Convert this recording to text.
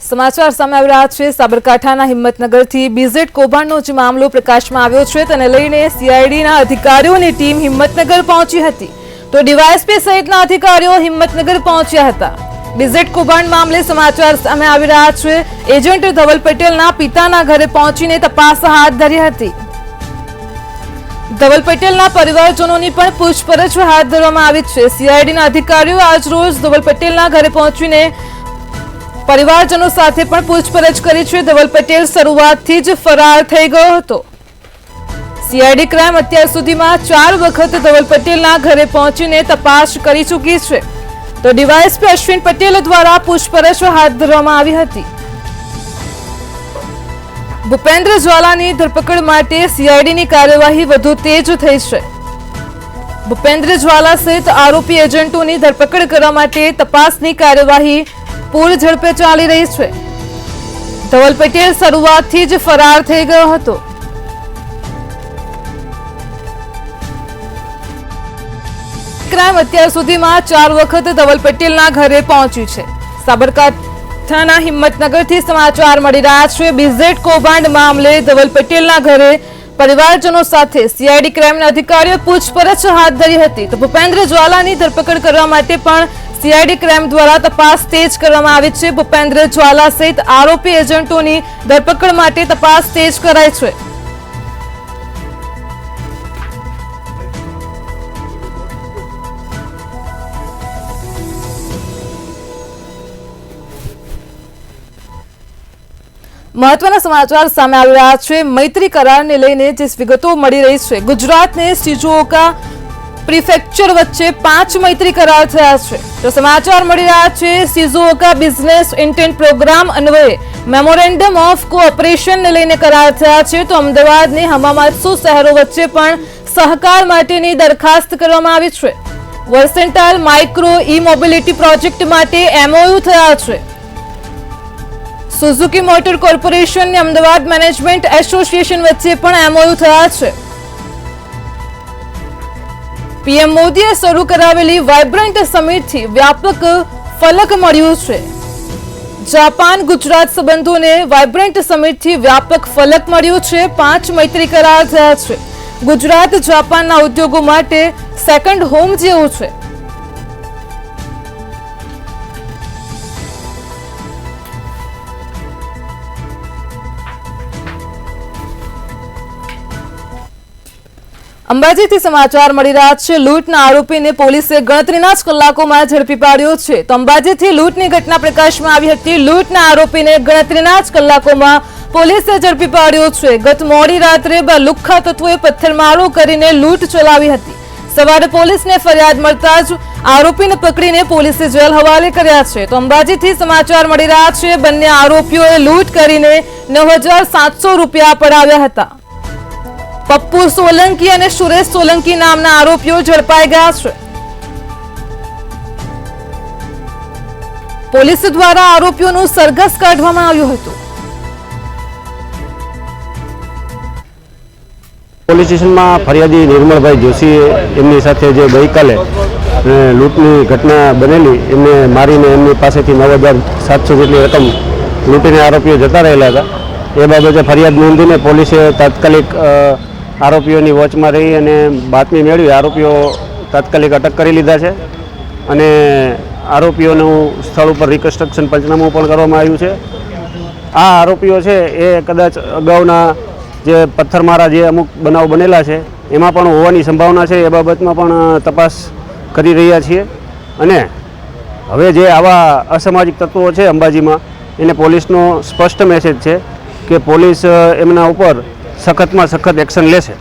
સમાચાર સામે આવી રહ્યા છે। સાબરકાંઠાના હિંમતનગરથી બીઝેડ કૌભાંડનો જે મામલો પ્રકાશમાં આવ્યો છે તેને લઈને સીઆઈડીના અધિકારીઓની ટીમ હિંમતનગર પહોંચી હતી તો ડીવાયએસપી સહિતના અધિકારીઓ હિંમતનગર પહોંચ્યા હતા। બીઝેડ કૌભાંડ મામલે સમાચાર સામે આવી રહ્યા છે। એજન્ટ ધવલ પટેલના પિતાના ઘરે પહોંચીને તપાસ હાથ ધરી હતી। ધવલ પટેલના પરિવારજનોની પણ પૂછપરછ હાથ ધરવામાં આવી છે। સીઆઈડીના અધિકારીઓ આજ રોજ ધવલ પટેલના ઘરે પહોંચીને પરિવારજનો સાથે પણ પૂછપરછ કરી છે। ધવલ પટેલ શરૂઆતથી જ ફરાર થઈ ગયો હતો। સીઆઈડી ક્રાઇમ અત્યાર સુધીમાં 4 વખત ધવલ પટેલના ઘરે પહોંચીને તપાસ કરી ચૂકી છે તો ડીવાયએસપી અશ્વિન પટેલ દ્વારા પૂછપરછ હાથ ધરવામાં આવી હતી। ભૂપેન્દ્ર જ્વાલાની ધરપકડ માટે સીઆઈડીની કાર્યવાહી વધુ તેજ થઈ છે। ભૂપેન્દ્ર જ્વાલા સહિત આરોપી એજન્ટોની ધરપકડ કરવા માટે તપાસની કાર્યવાહી પૂર ઝડપે ચાલી રહી છે। ધવલ પટેલ શરૂઆતથી જ ફરાર થઈ ગયો હતો। ક્રાઇમ અત્યાર સુધીમાં 4 વખત ધવલ પટેલના ઘરે પહોંચ્યું છે। સાબરકાંઠાના હિંમતનગરથી સમાચાર મળી રહ્યા છે। બીઝેડ કૌભાંડ મામલે ધવલ પટેલના ઘરે પરિવારજનો સાથે સીઆઈડી ક્રાઇમના અધિકારીઓ પૂછપરછ હાથ ધરી હતી તો ભૂપેન્દ્ર જ્વાલાની ધરપકડ કરવા માટે પણ સીઆઈડી ક્રાઇમ દ્વારા તપાસ તેજ કરવામાં આવી છે। ભૂપેન્દ્ર જ્વાલા સહિત આરોપી એજન્ટોની ધરપકડ માટે તપાસ તેજ કરાઈ છે। મહત્વના સમાચાર સામે આવી રહ્યા છે। મૈત્રી કરારને લઈને જે વિગતો મળી રહી છે, ગુજરાતને શિઝુઓકા પ્રિફેક્ચર વચ્ચે 5 મૈત્રી કરાર થયા છે તો સમાચાર મળી રહ્યા છે। શિઝુઓકા બિઝનેસ ઇન્ટેન્ટ પ્રોગ્રામ અન્વયે મેમોરેન્ડમ ઓફ કોઓપરેશનને લઈને કરાર થયા છે તો અમદાવાદને હમામાત્સુ શહેરો વચ્ચે પણ સહકાર માટેની દરખાસ્ત કરવામાં આવી છે। વર્સેન્ટાઇલ માઇક્રો ઈ મોબિલિટી પ્રોજેક્ટ માટે એમઓયુ થયા છે। સુઝુકી મોટર કોર્પોરેશન અને અમદાવાદ મેનેજમેન્ટ એસોસિએશન વચ્ચે પણ એમઓયુ થયા છે। પીએમ મોદીએ શરૂ કરાવેલી વાઇબ્રન્ટ સમિટથી વ્યાપક ફલક મળ્યું છે। જાપાન ગુજરાત સંબંધોને વાઇબ્રન્ટ સમિટથી વ્યાપક ફલક મળ્યું છે। 5 મૈત્રી કરાર થયા છે। ગુજરાત જાપાનના ઉદ્યોગો માટે સેકન્ડ હોમ જેવું છે। અંબાજીથી સમાચાર મળી રહ્યા છે। લૂંટના આરોપીને પોલીસે ગણતરીના જ કલાકોમાં ઝડપી પાડ્યો છે તો અંબાજીથી લૂંટની ઘટના પ્રકાશમાં આવી હતી। લૂંટના આરોપીને ગણતરીના જ કલાકોમાં પોલીસે ઝડપી પાડ્યો છે। ગત મોડી રાત્રે 2 લુખ્ખા તત્વોએ પથ્થરમારો કરીને લૂંટ ચલાવી હતી। સવારે પોલીસને ફરિયાદ મળતા જ આરોપીને પકડીને પોલીસે જેલ હવાલે કર્યા છે તો અંબાજીથી સમાચાર મળી રહ્યા છે। બંને આરોપીઓએ લૂંટ કરીને 9,700 રૂપિયા પડાવ્યા હતા। પપ્પુ સોલંકી અને સુરેશ સોલંકી નામના આરોપીઓ ઝડપાઈ ગયા છે। પોલીસ દ્વારા આરોપીઓનું સરઘસ કાઢવામાં આવ્યું હતું। પોલીસ સ્ટેશનમાં ફરિયાદી નિર્મળભાઈ જોશી એમની સાથે જે ગઈકાલે લૂંટની ઘટના બનેલી એમને મારીને એમની પાસેથી 9,700 જેટલી રકમ લૂંટીને આરોપીઓ જતા રહેલા હતા એ બાબતે ફરિયાદ નોંધીને પોલીસે તાત્કાલિક આરોપીઓની વોચમાં રહી અને બાતમી મેળવી આરોપીઓ તાત્કાલિક અટક કરી લીધા છે અને આરોપીઓનું સ્થળ ઉપર રિકન્સ્ટ્રક્શન પંચનામું પણ કરવામાં આવ્યું છે। આ આરોપીઓ છે એ કદાચ અગાઉના જે પથ્થરમારા જે અમુક બનાવ બનેલા છે એમાં પણ હોવાની સંભાવના છે। એ બાબતમાં પણ તપાસ કરી રહ્યા છીએ અને હવે જે આવા અસામાજિક તત્વો છે અંબાજીમાં એને પોલીસનો સ્પષ્ટ મેસેજ છે કે પોલીસ એમના ઉપર સખતમાં સખત એક્શન લેશે।